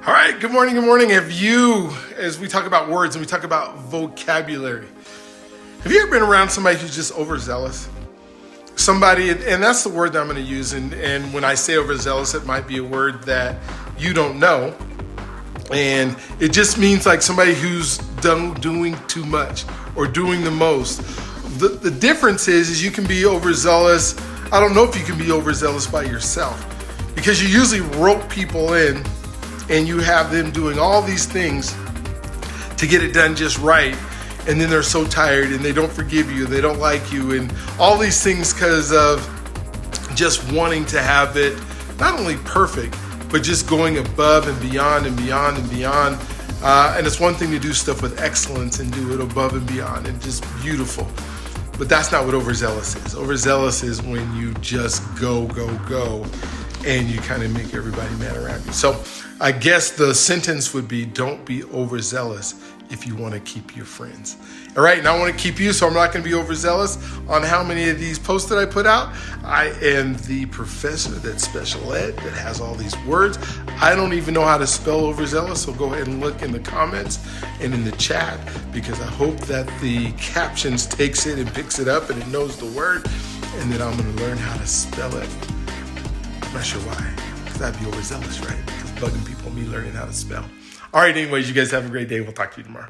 All right, good morning, good morning. As we talk about words and we talk about vocabulary, have you ever been around somebody who's just overzealous? Somebody, and that's the word that I'm going to use, and when I say overzealous, it might be a word that you don't know, and it just means like somebody who's doing too much or doing the most. The difference is you can be overzealous. I don't know if you can be overzealous by yourself, because you usually rope people in and you have them doing all these things to get it done just right. And then they're so tired and they don't forgive you, they don't like you, and all these things because of just wanting to have it not only perfect, but just going above and beyond and beyond and beyond. And it's one thing to do stuff with excellence and do it above and beyond and just beautiful. But that's not what overzealous is. Overzealous is when you just go, and you kind of make everybody mad around you. So I guess the sentence would be, don't be overzealous if you want to keep your friends. All right, and I want to keep you, so I'm not going to be overzealous on how many of these posts that I put out. I am the professor that's special ed that has all these words. I don't even know how to spell overzealous, so go ahead and look in the comments and in the chat, because I hope that the captions takes it and picks it up and it knows the word, and then I'm going to learn how to spell it. I'm not sure why, because that'd be overzealous, right? Because bugging people, me learning how to spell. All right, anyways, you guys have a great day. We'll talk to you tomorrow.